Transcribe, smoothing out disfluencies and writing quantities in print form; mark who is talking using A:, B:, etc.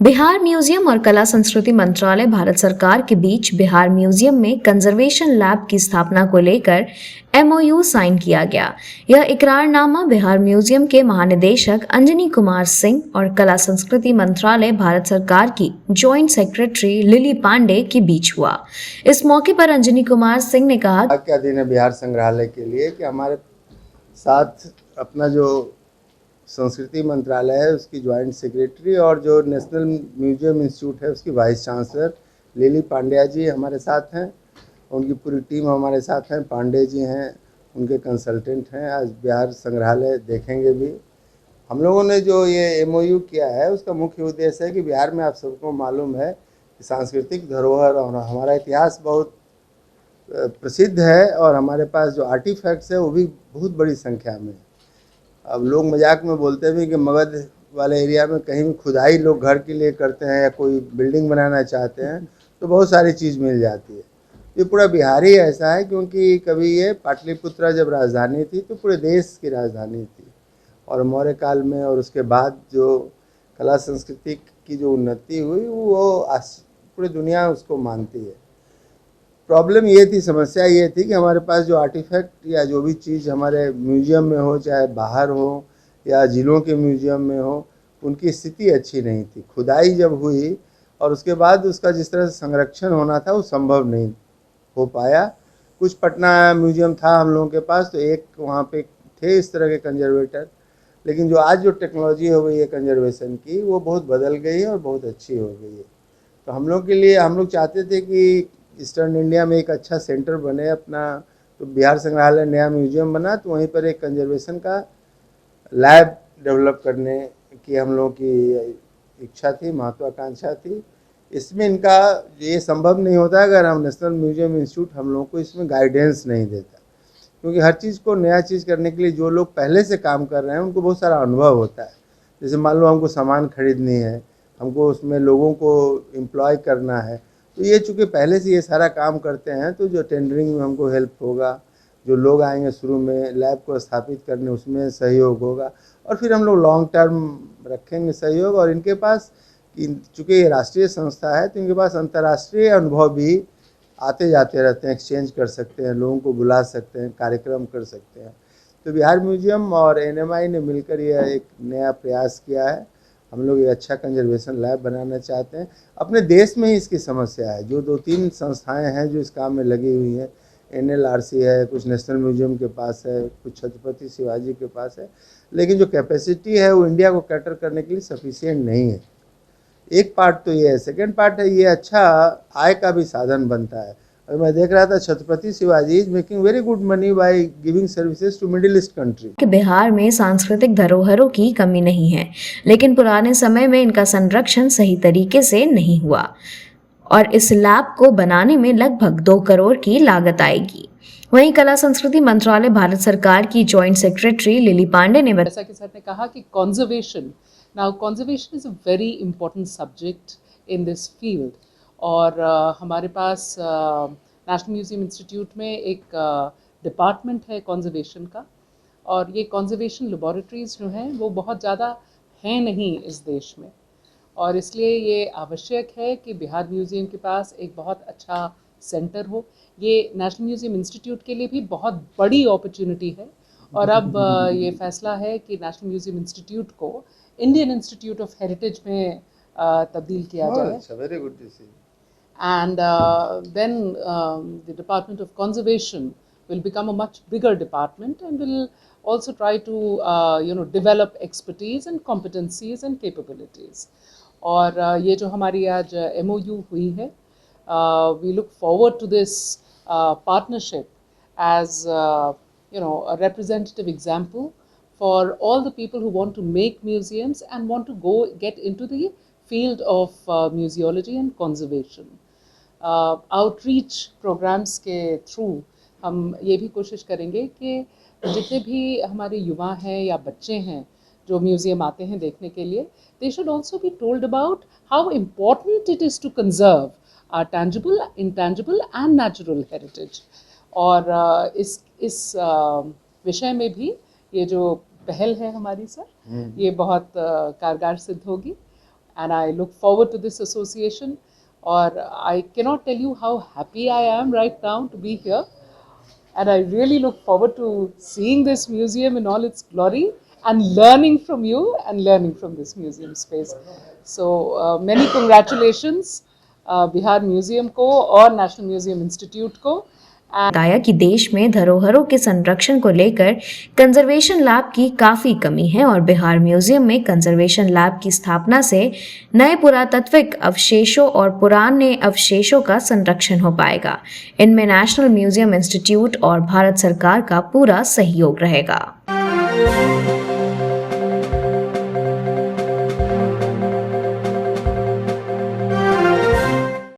A: Bihar museum और कला संस्कृति मंत्रालय भारत सरकार के बीच बिहार म्यूजियम में कंजर्वेशन लैब की स्थापना को लेकर एमओयू साइन किया गया। यह इकरारनामा बिहार म्यूजियम के महानिदेशक अंजनी कुमार सिंह और कला संस्कृति मंत्रालय भारत सरकार की जॉइंट सेक्रेटरी लिली पांडे के बीच हुआ। इस मौके पर अंजनी कुमार सिंह ने कहा,
B: क्या दिन है बिहार संग्रहालय के लिए कि हमारे साथ अपना जो संस्कृति मंत्रालय है उसकी जॉइंट सेक्रेटरी और जो नेशनल म्यूजियम इंस्टीट्यूट है उसकी वाइस चांसलर लिली पांड्या जी हमारे साथ हैं। उनकी पूरी टीम हमारे साथ हैं। पांडे जी हैं, उनके कंसल्टेंट हैं। आज बिहार संग्रहालय देखेंगे भी। हम लोगों ने जो ये एमओयू किया है उसका मुख्य उद्देश्य है कि बिहार में आप सबको मालूम है कि सांस्कृतिक धरोहर और हमारा इतिहास बहुत प्रसिद्ध है और हमारे पास जो आर्टिफैक्ट्स है वो भी बहुत बड़ी संख्या में। अब लोग मजाक में बोलते हैं कि मगध वाले एरिया में कहीं भी खुदाई लोग घर के लिए करते हैं या कोई बिल्डिंग बनाना चाहते हैं तो बहुत सारी चीज़ मिल जाती है। ये पूरा बिहार ही ऐसा है क्योंकि कभी ये पाटलिपुत्रा जब राजधानी थी तो पूरे देश की राजधानी थी और मौर्य काल में और उसके बाद जो कला संस्कृति की जो उन्नति हुई वो पूरी दुनिया उसको मानती है। प्रॉब्लम ये थी, समस्या ये थी कि हमारे पास जो आर्टिफैक्ट या जो भी चीज़ हमारे म्यूज़ियम में हो, चाहे बाहर हो या ज़िलों के म्यूज़ियम में हो, उनकी स्थिति अच्छी नहीं थी। खुदाई जब हुई और उसके बाद उसका जिस तरह से संरक्षण होना था वो संभव नहीं हो पाया। कुछ पटना म्यूज़ियम था हम लोगों के पास, तो एक वहाँ पे थे इस तरह के कंजर्वेटर, लेकिन जो आज जो टेक्नोलॉजी हो गई है कंजर्वेशन की वो बहुत बदल गई है और बहुत अच्छी हो गई है। तो हम लोग के लिए हम लोग चाहते थे कि ईस्टर्न इंडिया में एक अच्छा सेंटर बने अपना। तो बिहार संग्रहालय नया म्यूजियम बना तो वहीं पर एक कंजर्वेशन का लैब डेवलप करने की हम लोगों की इच्छा थी, महत्वाकांक्षा थी। इसमें इनका ये संभव नहीं होता अगर हम नेशनल म्यूजियम इंस्टीट्यूट हम लोगों को इसमें गाइडेंस नहीं देता, क्योंकि हर चीज़ को नया चीज़ करने के लिए जो लोग पहले से काम कर रहे हैं उनको बहुत सारा अनुभव होता है। जैसे मान लो हमको सामान खरीदनी है, हमको उसमें लोगों को एम्प्लॉय करना है, तो ये चूँकि पहले से ये सारा काम करते हैं तो जो टेंडरिंग में हमको हेल्प होगा, जो लोग आएंगे शुरू में लैब को स्थापित करने उसमें सहयोग होगा और फिर हम लोग लॉन्ग टर्म रखेंगे सहयोग। और इनके पास चूँकि ये राष्ट्रीय संस्था है तो इनके पास अंतर्राष्ट्रीय अनुभव भी आते जाते रहते हैं, एक्सचेंज कर सकते हैं, लोगों को बुला सकते हैं, कार्यक्रम कर सकते हैं। तो बिहार म्यूजियम और एनएमआई ने मिलकर यह एक नया प्रयास किया है। हम लोग एक अच्छा कंजर्वेशन लैब बनाना चाहते हैं। अपने देश में ही इसकी समस्या है। जो 2-3 संस्थाएं हैं जो इस काम में लगी हुई हैं, एनएलआरसी है, कुछ नेशनल म्यूजियम के पास है, कुछ छत्रपति शिवाजी के पास है, लेकिन जो कैपेसिटी है वो इंडिया को कैटर करने के लिए सफिशिएंट नहीं है। एक पार्ट तो ये है। सेकेंड पार्ट है ये अच्छा आय का भी साधन बनता है। और मैं देख रहा था Chhatrapati Shivaji is making very good money by giving services to Middle East country.
A: कि बिहार में सांस्कृतिक धरोहरों की कमी नहीं है, लेकिन पुराने समय में इनका संरक्षण सही तरीके से नहीं हुआ और इस लैब को बनाने में लगभग 2 करोड़ की लागत आएगी। वहीं कला संस्कृति मंत्रालय भारत सरकार की जॉइंट सेक्रेटरी लिली पांडे ने
C: जैसा कि सर ने कहा कि conservation is a very important subject in this field और हमारे पास नेशनल म्यूजियम इंस्टीट्यूट में एक डिपार्टमेंट है कंजर्वेशन का और ये कंजर्वेशन लेबोरेटरीज जो हैं वो बहुत ज़्यादा हैं नहीं इस देश में और इसलिए ये आवश्यक है कि बिहार म्यूज़ियम के पास एक बहुत अच्छा सेंटर हो। ये नेशनल म्यूज़ियम इंस्टीट्यूट के लिए भी बहुत बड़ी अपॉर्चुनिटी है और अब ये फैसला है कि नेशनल म्यूज़ियम इंस्टीट्यूट को इंडियन इंस्टीट्यूट ऑफ हेरिटेज में तब्दील किया जाए।
B: Very good decision.
C: And then the Department of Conservation will become a much bigger department and will also try to develop expertise and competencies and capabilities. और ये जो हमारी आज MOU हुई है, we look forward to this partnership as a representative example for all the people who want to make museums and want to get into the field of museology and conservation. Outreach programs के through हम ये भी कोशिश करेंगे कि जितने भी हमारे युवा हैं या बच्चे हैं जो म्यूज़ियम आते हैं देखने के लिए, they should also be told about how important it is to conserve our tangible, intangible and natural heritage. और इस विषय में भी ये जो पहल है हमारी सर, ये बहुत कारगर सिद्ध होगी and I look forward to this association. Or I cannot tell you how happy I am right now to be here. And I really look forward to seeing this museum in all its glory and learning from you and learning from this museum space. So many congratulations Bihar Museum को और National Museum Institute को.
A: बताया कि देश में धरोहरों के संरक्षण को लेकर कंजर्वेशन लैब की काफी कमी है और बिहार म्यूजियम में कंजर्वेशन लैब की स्थापना से नए पुरातात्विक अवशेषों और पुराने अवशेषों का संरक्षण हो पाएगा। इनमें नेशनल म्यूजियम इंस्टीट्यूट और भारत सरकार का पूरा सहयोग रहेगा।